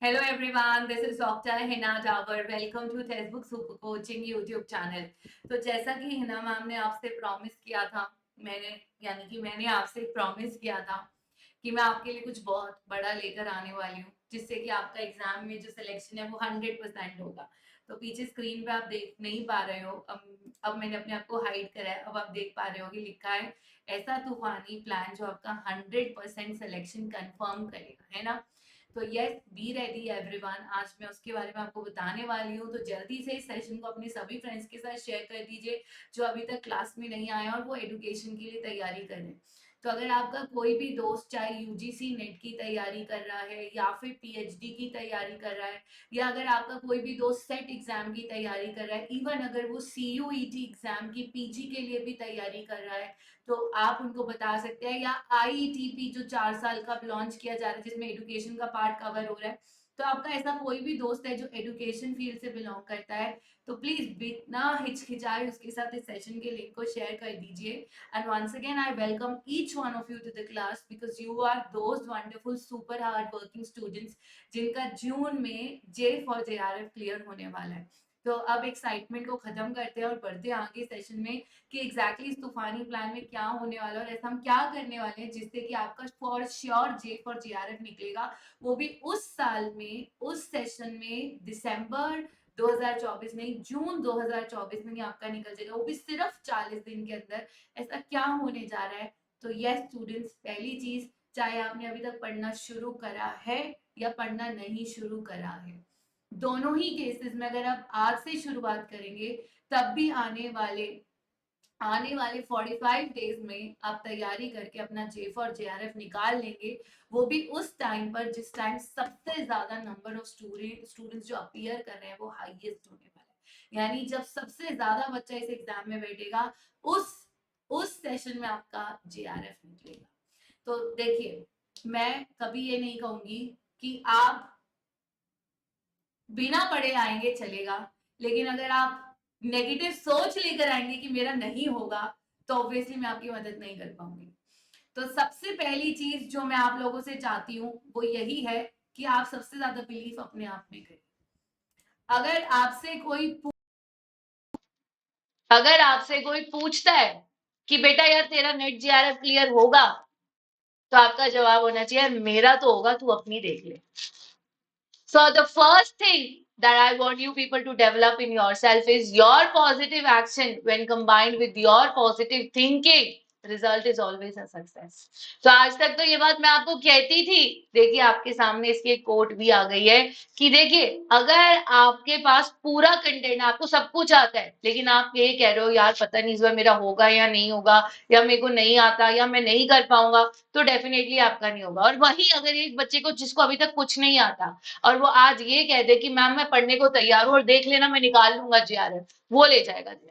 Hello everyone, this is Dr. Hina Jawar. Welcome to textbook super coaching YouTube channel. तो जैसा कि Hina ma'am ने आपसे प्रॉमिस किया था, मैंने आपसे प्रॉमिस किया था कि मैं आपके लिए कुछ बहुत बड़ा लेकर आने वाली हूँ, जिससे कि आपका एग्जाम में जो सिलेक्शन है वो 100% होगा. तो पीछे स्क्रीन पे आप देख नहीं पा रहे हो. अब मैंने अपने आप को हाइड करा है. अब आप देख पा रहे हो कि लिखा है ऐसा तूफानी प्लान जो आपका 100% सिलेक्शन कंफर्म करेगा, है ना. तो यस, बी रेडी एवरीवन. आज मैं उसके बारे में आपको बताने वाली हूँ. तो जल्दी से इस सेशन को अपने सभी फ्रेंड्स के साथ शेयर कर दीजिए जो अभी तक क्लास में नहीं आए और वो एजुकेशन के लिए तैयारी कर रहे हैं. तो अगर आपका कोई भी दोस्त चाहे यूजीसी नेट की तैयारी कर रहा है या फिर पीएचडी की तैयारी कर रहा है, या अगर आपका कोई भी दोस्त सेट एग्जाम की तैयारी कर रहा है, इवन अगर वो सीयूईटी एग्जाम की पीजी के लिए भी तैयारी कर रहा है, तो आप उनको बता सकते हैं. या आईईटीपी जो 4 साल का लॉन्च किया जा रहा है जिसमें एजुकेशन का पार्ट कवर हो रहा है, तो आपका ऐसा कोई भी दोस्त है जो एजुकेशन फील्ड से बिलोंग करता है, तो प्लीज बिना हिचकिचाए उसके साथ इस सेशन के लिंक को शेयर कर दीजिए. And once again I welcome each one of you to the class because you are those wonderful super hard working students जिनका जून में जे फॉर जेआरएफ क्लियर होने वाला है. तो अब एक्साइटमेंट को खत्म करते हैं और बढ़ते हैं आगे सेशन में कि एग्जैक्टली इस तूफानी प्लान में क्या होने वाला है और ऐसा हम क्या करने वाले हैं जिससे कि आपका for sure J for JRF निकलेगा, वो भी उस साल में, उस सेशन में, दिसंबर 2024 नहीं, जून 2024 में ही आपका निकल जाएगा, वो भी सिर्फ 40 दिन के अंदर. ऐसा क्या होने जा रहा है? तो यस स्टूडेंट्स, पहली चीज, चाहे आपने अभी तक पढ़ना शुरू करा है या पढ़ना नहीं शुरू करा है, दोनों ही केसेस में अगर आप आज से शुरुआत करेंगे तब भी आने वाले 45 डेज में आप तैयारी करके अपना जे फॉर जेआरएफ निकाल लेंगे. वो भी उस टाइम पर जिस टाइम सबसे ज्यादा नंबर ऑफ स्टूडेंट्स जो अपियर कर रहे हैं वो हाईएस्ट होने वाला है. यानी जब सबसे ज्यादा बच्चा इस एग्जाम में बैठेगा, उस उस सेशन में आपका जेआरएफ निकलेगा. तो देखिए, मैं कभी ये नहीं कहूंगी कि आप बिना पढ़े आएंगे चलेगा, लेकिन अगर आप नेगेटिव सोच लेकर आएंगे कि मेरा नहीं होगा, तो ऑब्वियसली मैं आपकी मदद नहीं कर पाऊंगी. तो सबसे पहली चीज जो मैं आप लोगों से चाहती हूँ वो यही है कि आप सबसे ज्यादा बिलीफ अपने आप में करें. अगर आपसे कोई अगर आपसे कोई पूछता है कि बेटा यार तेरा नेट जेआरएफ क्लियर होगा, तो आपका जवाब होना चाहिए मेरा तो होगा, तू अपनी देख ले. So the first thing that I want you people to develop in yourself is your positive action when combined with your positive thinking. Result is always a success. तो आज तक तो ये बात मैं आपको कहती थी. देखिए आपके सामने इसकी एक कोट भी आ गई है कि देखिए, अगर आपके पास पूरा कंटेंट, आपको सब कुछ आता है, लेकिन आप ये कह रहे हो यार पता नहीं इस बार मेरा होगा या नहीं होगा, या मेरे को नहीं आता, या मैं नहीं कर पाऊंगा, तो डेफिनेटली आपका नहीं होगा. और वही अगर एक बच्चे को जिसको अभी तक कुछ नहीं आता और वो आज ये कह दे कि मैम मैं पढ़ने को तैयार हूँ और देख लेना मैं निकाल लूंगा जेआरएफ, वो ले जाएगा जेआरएफ.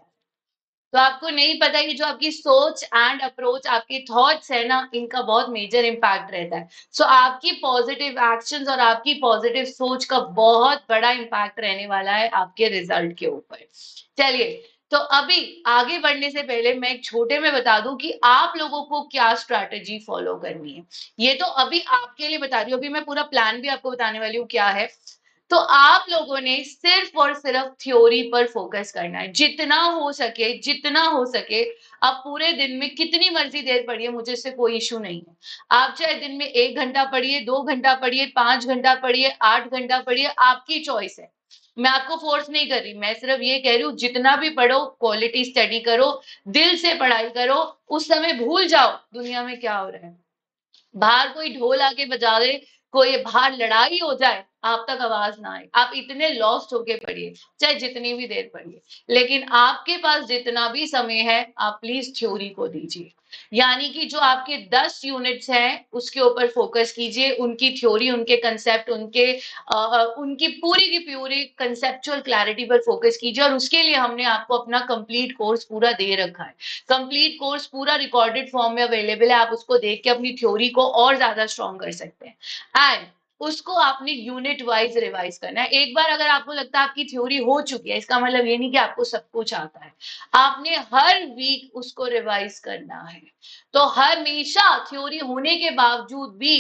तो आपको नहीं पता कि जो आपकी सोच एंड अप्रोच, आपके थॉट्स है ना, इनका बहुत मेजर इम्पैक्ट रहता है. सो आपकी पॉजिटिव एक्शंस और आपकी पॉजिटिव सोच का बहुत बड़ा इम्पैक्ट रहने वाला है आपके रिजल्ट के ऊपर. चलिए, तो अभी आगे बढ़ने से पहले मैं एक छोटे में बता दूं कि आप लोगों को क्या स्ट्रैटेजी फॉलो करनी है. ये तो अभी आपके लिए बता रही हूँ, अभी मैं पूरा प्लान भी आपको बताने वाली हूँ क्या है. तो आप लोगों ने सिर्फ और सिर्फ थ्योरी पर फोकस करना है. जितना हो सके, जितना हो सके. आप पूरे दिन में कितनी मर्जी देर पढ़िए, मुझे इससे कोई इशू नहीं है. आप चाहे दिन में 1 घंटा पढ़िए, 2 घंटा पढ़िए, 5 घंटा पढ़िए, 8 घंटा पढ़िए, आपकी चॉइस है. मैं आपको फोर्स नहीं कर रही, मैं सिर्फ ये कह रही हूँ जितना भी पढ़ो क्वालिटी स्टडी करो, दिल से पढ़ाई करो. उस समय भूल जाओ दुनिया में क्या हो रहा है. बाहर कोई ढोल आके बजा दे, कोई बाहर लड़ाई हो जाए, आप तक आवाज ना आए, आप इतने लॉस्ट होके पढ़िए, चाहे जितनी भी देर पढ़िए. लेकिन आपके पास जितना भी समय है, आप प्लीज थ्योरी को दीजिए. यानी कि जो आपके 10 यूनिट्स हैं उसके ऊपर फोकस कीजिए, उनकी थ्योरी, उनके कंसेप्ट, उनकी पूरी की पूरी कंसेप्चुअल क्लैरिटी पर फोकस कीजिए. और उसके लिए हमने आपको अपना कंप्लीट कोर्स पूरा दे रखा है. कंप्लीट कोर्स पूरा रिकॉर्डेड फॉर्म में अवेलेबल है, आप उसको देख के अपनी थ्योरी को और ज्यादा स्ट्रॉन्ग कर सकते हैं. एंड उसको आपने यूनिट वाइज रिवाइज करना है। एक बार अगर आपको लगता है आपकी थ्योरी हो चुकी है, इसका मतलब ये नहीं कि आपको सब कुछ आता है, आपने हर वीक उसको रिवाइज करना है। तो हमेशा थ्योरी होने के बावजूद भी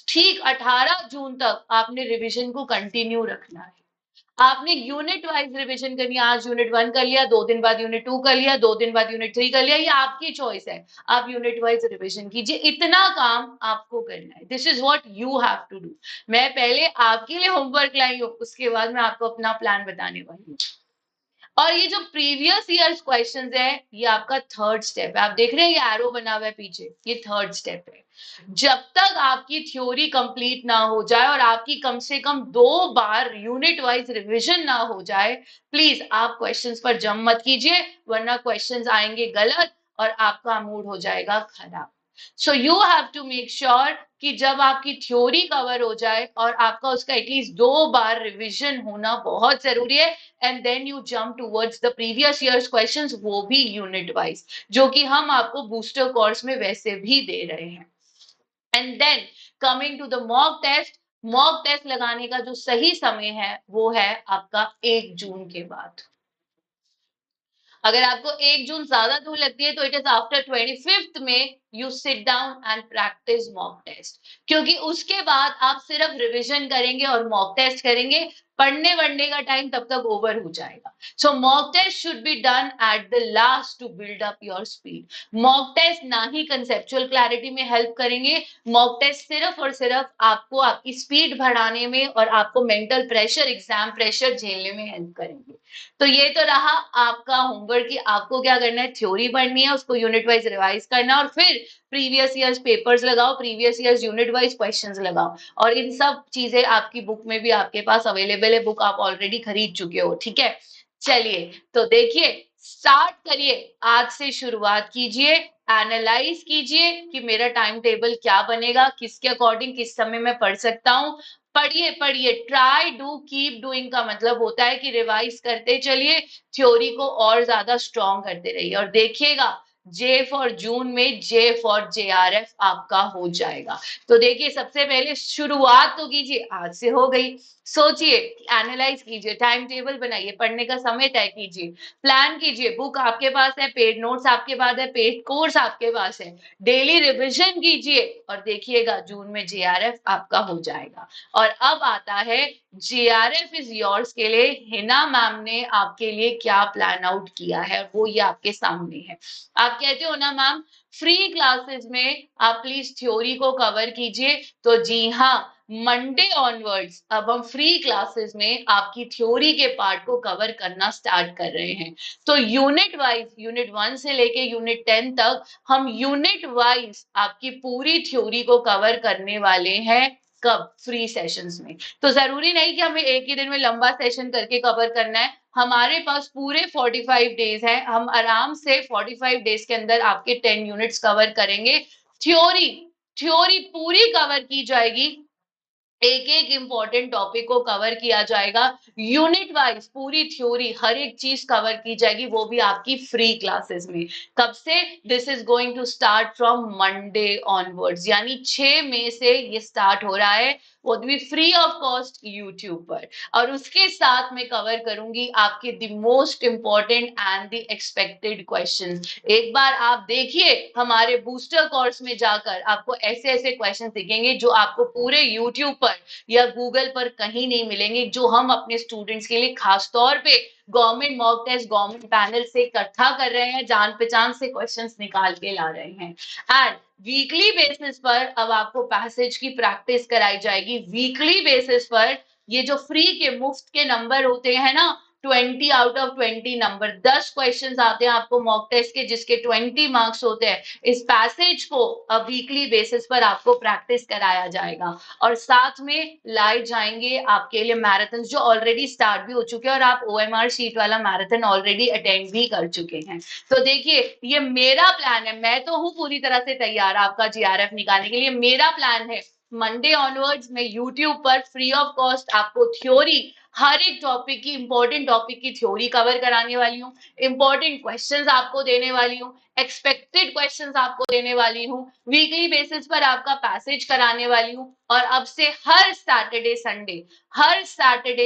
ठीक 18 जून तक आपने रिवीजन को कंटिन्यू रखना है। आपने यूनिट वाइज रिवीजन करनी है। आज यूनिट 1 कर लिया, 2 दिन बाद यूनिट 2 कर लिया, 2 दिन बाद यूनिट 3 कर लिया, ये आपकी चॉइस है। आप यूनिट वाइज रिवीजन कीजिए, इतना काम आपको करना है। This is what you have to do. मैं पहले आपके लिए होमवर्क लाई हूँ, उसके बाद मैं आपको अपना प्लान बताने वाली हूँ। और ये जो प्रीवियस ईयर्स क्वेश्चंस है, ये आपका थर्ड स्टेप है। आप देख रहे हैं ये एरो बना हुआ है पीछे, ये थर्ड स्टेप है। जब तक आपकी थ्योरी कंप्लीट ना हो जाए और आपकी कम से कम 2 बार यूनिट वाइज रिवीजन ना हो जाए, प्लीज आप क्वेश्चंस पर जम मत कीजिए, वरना क्वेश्चंस आएंगे गलत और आपका मूड हो जाएगा खराब। So you have to make sure कि जब आपकी थ्योरी कवर हो जाए और आपका उसका एटलीस्ट 2 बार रिवीजन होना बहुत जरूरी है, and then you jump towards the previous years questions, वो भी यूनिट वाइज, जो कि हम आपको बूस्टर कोर्स में वैसे भी दे रहे हैं। And then coming to the mock test, mock test लगाने का जो सही समय है वो है आपका 1 जून के बाद। अगर आपको 1 जून ज्यादा दूर लगती है तो इट इज आफ्टर 25th में you sit down and practice mock test, क्योंकि उसके बाद आप सिर्फ रिवीजन करेंगे और मॉक टेस्ट करेंगे, पढ़ने वढ़ने का टाइम तब तक ओवर हो जाएगा। So mock test should be done at the last to build up your speed. Mock test ना ही कंसेप्चुअल क्लैरिटी में हेल्प करेंगे, मॉक टेस्ट सिर्फ और सिर्फ आपको आपकी स्पीड बढ़ाने में और आपको मेंटल प्रेशर, एग्जाम प्रेशर झेलने में हेल्प करेंगे। तो ये तो रहा आपका होमवर्क कि आपको क्या करना है, थ्योरी पढ़नी है, उसको यूनिट वाइज रिवाइज करना है और फिर प्रीवियस ईयर्स पेपर्स लगाओ, previous years unit wise questions लगाओ। और इन सब चीजें आपकी बुक में भी आपके पास अवेलेबल है, बुक आप ऑलरेडी खरीद चुके हो, ठीक है। चलिए तो देखिए, स्टार्ट करिए, आज से शुरुआत कीजिए, एनालाइज कीजिए कि मेरा टाइम टेबल क्या बनेगा, किसके अकॉर्डिंग किस समय में पढ़ सकता हूँ। पढ़िए पढ़िए, ट्राई डू कीप डूइंग का मतलब होता है कि रिवाइज करते चलिए, थ्योरी को और ज्यादा स्ट्रॉन्ग करते रहिए और देखिएगा जे फॉर जून में जे फॉर जेआरएफ आपका हो जाएगा। तो देखिए, सबसे पहले शुरुआत तो कीजिए, आज से हो गई। सोचिए, एनालाइज कीजिए, टाइम टेबल बनाइए, पढ़ने का समय तय कीजिए, प्लान कीजिए, बुक आपके पास है, पेड नोट्स आपके पास है, पेड कोर्स आपके पास है, डेली रिविजन कीजिए और देखिएगा जून में जेआरएफ आपका हो जाएगा। और अब आता है जेआरएफ इज योर्स के लिए हिना मैम ने आपके लिए क्या प्लान आउट किया है, वो ये आपके सामने है। आप कहते हो ना मैम फ्री क्लासेस में आप प्लीज थ्योरी को कवर कीजिए, तो जी हाँ, मंडे ऑनवर्ड्स अब हम फ्री क्लासेस में आपकी थ्योरी के पार्ट को कवर करना स्टार्ट कर रहे हैं। तो यूनिट वाइज, यूनिट 1 से लेके यूनिट 10 तक हम यूनिट वाइज आपकी पूरी थ्योरी को कवर करने वाले हैं। कब? फ्री सेशंस में। तो जरूरी नहीं कि हमें एक ही दिन में लंबा सेशन करके कवर करना है, हमारे पास पूरे 45 डेज हैं, हम आराम से 45 डेज के अंदर आपके 10 यूनिट्स कवर करेंगे। थ्योरी, थ्योरी पूरी कवर की जाएगी, एक एक इंपॉर्टेंट टॉपिक को कवर किया जाएगा, यूनिट वाइज पूरी थ्योरी हर एक चीज कवर की जाएगी, वो भी आपकी फ्री क्लासेस में। कब से? This is going to start from Monday onwards, यानी 6 मई से ये स्टार्ट हो रहा है, वो भी फ्री ऑफ कॉस्ट यूट्यूब पर। और उसके साथ में कवर करूंगी आपके the most important and the expected questions. एक बार आप देखिए हमारे बूस्टर कोर्स में जाकर, आपको ऐसे ऐसे क्वेश्चन दिखेंगे जो आपको पूरे यूट्यूब पर या गूगल पर कहीं नहीं मिलेंगे, जो हम अपने स्टूडेंट्स के लिए खास तौर पे government mock test, government panel से इकट्ठा कर रहे हैं, जान पहचान से क्वेश्चंस निकाल के ला रहे हैं। एंड वीकली बेसिस पर अब आपको पैसेज की प्रैक्टिस कराई जाएगी, वीकली बेसिस पर। ये जो फ्री के मुफ्त के नंबर होते हैं ना, 20 आउट ऑफ 20 नंबर, 10 क्वेश्चंस आते हैं आपको मॉक टेस्ट के जिसके 20 मार्क्स होते हैं, इस पैसेज को अब वीकली बेसिस पर आपको प्रैक्टिस कराया जाएगा। और साथ में लाए जाएंगे आपके लिए मैराथन जो ऑलरेडी स्टार्ट भी हो चुके हैं और आप ओएमआर शीट वाला मैराथन ऑलरेडी अटेंड भी कर चुके हैं। तो देखिए, ये मेरा प्लान है, मैं तो हूँ पूरी तरह से तैयार आपका जीआरएफ निकालने के लिए। मेरा प्लान है मंडे ऑनवर्ड्स में यूट्यूब पर फ्री ऑफ कॉस्ट आपको थ्योरी हर एक टॉपिक की, इंपॉर्टेंट टॉपिक की थ्योरी कवर कराने वाली हूँ, इंपॉर्टेंट क्वेश्चंस आपको देने वाली हूँ, एक्सपेक्टेड क्वेश्चंस आपको देने वाली हूँ, वीकली बेसिस पर आपका पैसेज कराने वाली हूँ, और अब से हर सैटरडे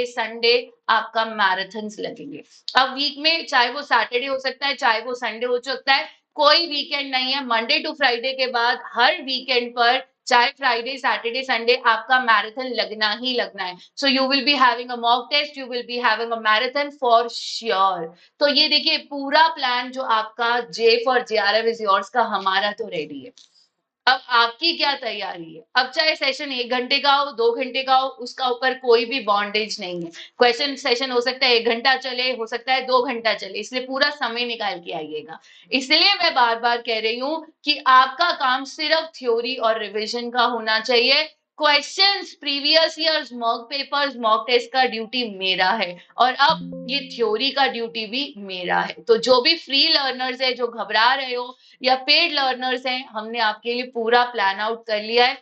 संडे आपका मैराथन्स लगेंगे। अब वीक में चाहे वो सैटरडे हो सकता है, चाहे वो संडे हो सकता है, कोई वीकेंड नहीं है। मंडे टू फ्राइडे के बाद हर वीकेंड पर, चाहे फ्राइडे सैटरडे संडे, आपका मैराथन लगना ही लगना है। So you will be having a mock test, you will be having a marathon for sure. तो ये देखिए पूरा प्लान जो आपका J for JRF is yours का, हमारा तो रेडी है। अब आपकी क्या तैयारी है? अब चाहे सेशन 1 घंटे का हो, 2 घंटे का हो, उसका ऊपर कोई भी बॉन्डेज नहीं है। क्वेश्चन सेशन हो सकता है 1 घंटा चले, हो सकता है 2 घंटा चले, इसलिए पूरा समय निकाल के आइएगा। इसलिए मैं बार बार कह रही हूँ कि आपका काम सिर्फ थ्योरी और रिविजन का होना चाहिए। Questions, previous years, mock papers, mock test का ड्यूटी मेरा है, और अब ये थ्योरी का ड्यूटी भी मेरा है। तो जो भी फ्री लर्नर्स है, जो घबरा रहे हो या पेड लर्नर्स हैं, हमने आपके लिए पूरा प्लान आउट कर लिया है।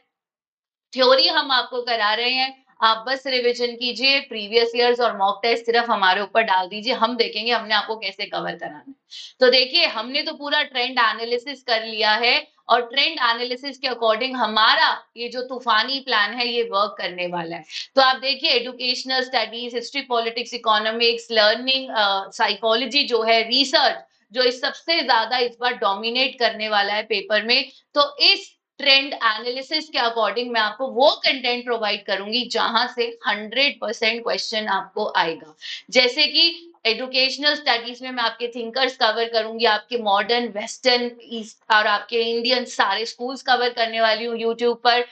थ्योरी हम आपको करा रहे हैं, आप बस रिवीजन कीजिए, प्रीवियस ईयर्स और मॉक टेस्ट सिर्फ हमारे ऊपर डाल दीजिए, हम देखेंगे हमने आपको कैसे कवर कराना है। तो देखिए हमने तो पूरा ट्रेंड एनालिसिस कर लिया है, और ट्रेंड एनालिसिस के अकॉर्डिंग हमारा ये जो तूफानी प्लान है ये वर्क करने वाला है। तो आप देखिए educational studies, history, politics, economics, learning, psychology जो है, रिसर्च जो इस सबसे ज्यादा इस बार डोमिनेट करने वाला है पेपर में। तो इस ट्रेंड एनालिसिस के अकॉर्डिंग मैं आपको वो कंटेंट प्रोवाइड करूंगी जहां से 100% क्वेश्चन आपको आएगा। जैसे कि एजुकेशनल स्टडीज में मैं आपके थिंकर्स कवर करूंगी, आपके मॉडर्न, वेस्टर्न, ईस्ट और आपके इंडियन सारे स्कूल्स कवर करने वाली हूँ यूट्यूब पर।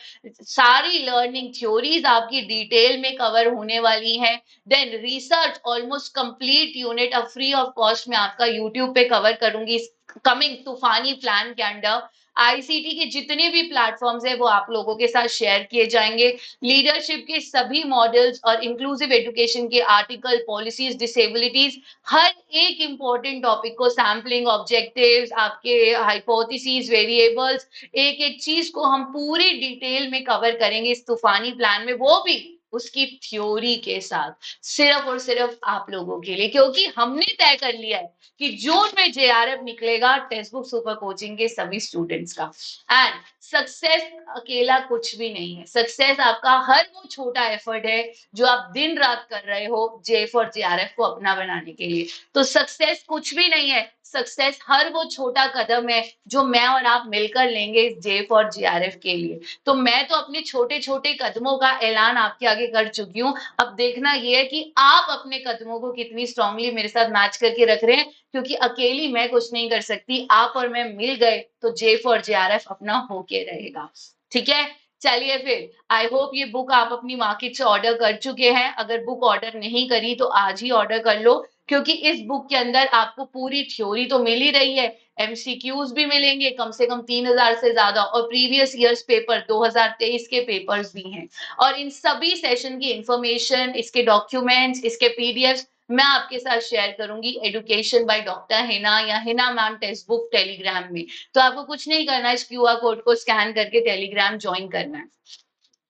सारी लर्निंग थ्योरीज आपकी डिटेल में कवर होने वाली हैं। Then research almost complete unit अब फ्री ऑफ कॉस्ट में आपका यूट्यूब पे कवर करूंगी कमिंग तूफानी प्लान के अंडर। आईसीटी के जितने भी प्लेटफॉर्म्स है वो आप लोगों के साथ शेयर किए जाएंगे। लीडरशिप के सभी मॉडल्स और इंक्लूसिव एजुकेशन के आर्टिकल, पॉलिसीज, डिसेबिलिटीज, हर एक इंपॉर्टेंट टॉपिक को, सैम्पलिंग, ऑब्जेक्टिव्स, आपके हाइपोथेसिस, वेरिएबल्स, एक एक चीज को हम पूरी डिटेल में कवर करेंगे इस तूफानी प्लान में, वो भी उसकी थ्योरी के साथ, सिर्फ और सिर्फ आप लोगों के लिए, क्योंकि हमने तय कर लिया है कि जून में जेआरएफ निकलेगा टेक्स्ट बुक सुपर कोचिंग के सभी स्टूडेंट्स का। एंड सक्सेस अकेला कुछ भी नहीं है, सक्सेस आपका हर वो छोटा एफर्ट है जो आप दिन रात कर रहे हो जे फॉर जेआरएफ को अपना बनाने के लिए। तो सक्सेस कुछ भी नहीं है, सक्सेस हर वो छोटा कदम है जो मैं और आप मिलकर लेंगे इस जे फॉर जेआरएफ के लिए। तो मैं तो अपने छोटे छोटे कदमों का ऐलान आपके आगे कर चुकी हूँ। अब देखना ये है कि आप अपने कदमों को कितनी स्ट्रांगली मेरे साथ मैच करके रख रहे हैं, क्योंकि अकेली मैं कुछ नहीं कर सकती, आप और मैं मिल गए तो जे फॉर जेआरएफ अपना होके रहेगा। ठीक है, चलिए फिर आई होप ये बुक आप अपनी मार्केट से ऑर्डर कर चुके हैं। अगर बुक ऑर्डर नहीं करी तो आज ही ऑर्डर कर लो, क्योंकि इस बुक के अंदर आपको पूरी थ्योरी तो मिल ही रही है, एमसीक्यूज भी मिलेंगे कम से कम 3000 से ज्यादा, और प्रीवियस ईयर्स पेपर 2023 के पेपर्स भी हैं। और इन सभी सेशन की इंफॉर्मेशन, इसके डॉक्यूमेंट्स, इसके पीडीएफ मैं आपके साथ शेयर करूंगी एडुकेशन बाय डॉक्टर हिना या Hina ma'am text book Telegram में। तो आपको कुछ नहीं करना है, इस क्यूआर कोड को स्कैन करके टेलीग्राम ज्वाइन करना है।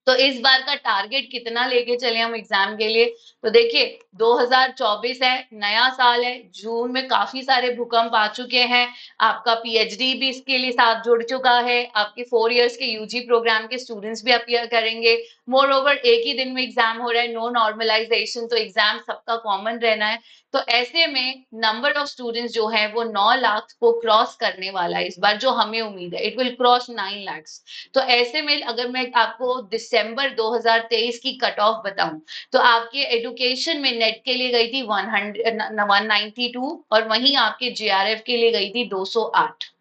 तो इस बार का टारगेट कितना लेके चले हम एग्जाम के लिए? तो देखिए 2024 है, नया साल है, जून में काफी सारे भूकंप आ चुके हैं, आपका पीएचडी भी इसके लिए साथ जुड़ चुका है, आपके 4 इयर्स के यूजी प्रोग्राम के स्टूडेंट्स भी अपियर करेंगे। मोर ओवर एक ही दिन में एग्जाम हो रहा है, नो नॉर्मलाइजेशन, तो एग्जाम सबका कॉमन रहना है। तो ऐसे में नंबर ऑफ स्टूडेंट्स जो है वो 9 लाख को क्रॉस करने वाला है इस बार, जो हमें उम्मीद है इट विल क्रॉस 9 lakhs। तो ऐसे में अगर मैं आपको दिसंबर 2023 की कट ऑफ बताऊं, तो आपके एजुकेशन में नेट के लिए गई थी 192, और वहीं आपके जेआरएफ के लिए गई थी 208।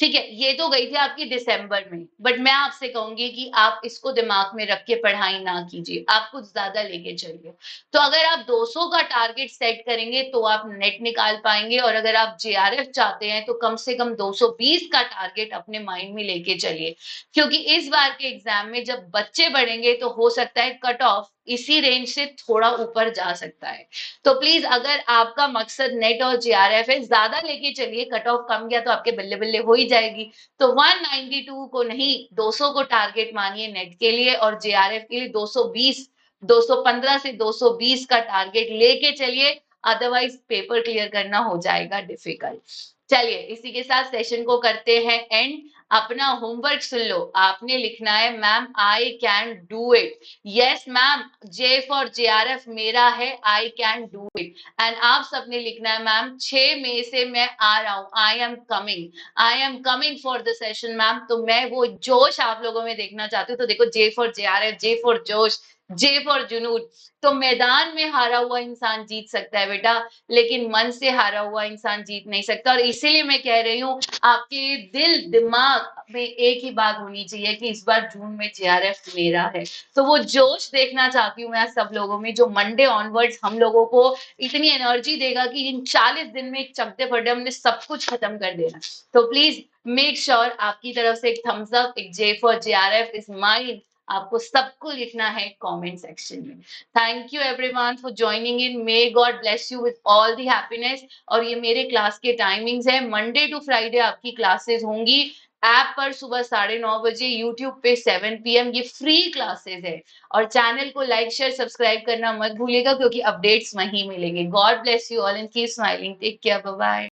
ठीक है, ये तो गई थी आपकी दिसंबर में, बट मैं आपसे कहूंगी कि आप इसको दिमाग में रख के पढ़ाई ना कीजिए, आप कुछ ज्यादा लेके चलिए। तो अगर आप 200 का टारगेट सेट करेंगे तो आप नेट निकाल पाएंगे, और अगर आप जेआरएफ चाहते हैं तो कम से कम 220 का टारगेट अपने माइंड में लेके चलिए, क्योंकि इस बार के एग्जाम में जब बच्चे बढ़ेंगे तो हो सकता है कट ऑफ इसी रेंज से थोड़ा ऊपर जा सकता है। तो प्लीज अगर आपका मकसद नेट और जेआरएफ है, ज्यादा लेके चलिए, कट ऑफ कम गया तो आपके बल्ले बल्ले हो ही जाएगी। तो 192 को नहीं, 200 को टारगेट मानिए नेट के लिए, और जेआरएफ के लिए 220 215 से 220 का टारगेट लेके चलिए, अदरवाइज पेपर क्लियर करना हो जाएगा डिफिकल्ट। चलिए इसी के साथ सेशन को करते हैं एंड। अपना होमवर्क सुन लो, आपने लिखना है ma'am I can do it. Yes ma'am, J for JRF मेरा है, I can do it. And आप सबने लिखना है मैम 6 मई से मैं आ रहा हूं, I am coming for the session ma'am. तो मैं वो जोश आप लोगों में देखना चाहती हूँ। तो देखो, जे फॉर जेआरएफ, जे फॉर जोश, जे फॉर जुनून। तो मैदान में हारा हुआ इंसान जीत सकता है बेटा, लेकिन मन से हारा हुआ इंसान जीत नहीं सकता। और इसीलिए मैं कह रही हूँ, आपके दिल दिमाग में एक ही बात होनी चाहिए कि इस बार जून में जेआरएफ मेरा है। तो वो जोश देखना चाहती हूँ मैं सब लोगों में, जो मंडे ऑनवर्ड्स हम लोगों को इतनी एनर्जी देगा कि इन 40 दिन में एक चकते फटे हमने सब कुछ खत्म कर देना। तो प्लीज मेक श्योर आपकी तरफ से एक थम्स अप, एक जे फॉर जेआरएफ इज माइन, आपको सबको लिखना है कमेंट सेक्शन में। Thank you everyone for joining in, may God bless you with all the happiness. और ये मेरे क्लास के टाइमिंग्स है, मंडे टू फ्राइडे आपकी क्लासेस होंगी ऐप पर सुबह 9:30 बजे, यूट्यूब पे 7 PM, ये फ्री क्लासेस है। और चैनल को लाइक शेयर सब्सक्राइब करना मत भूलिएगा, क्योंकि अपडेट्स वहीं मिलेंगे। God bless you all and keep smiling, take care, bye bye.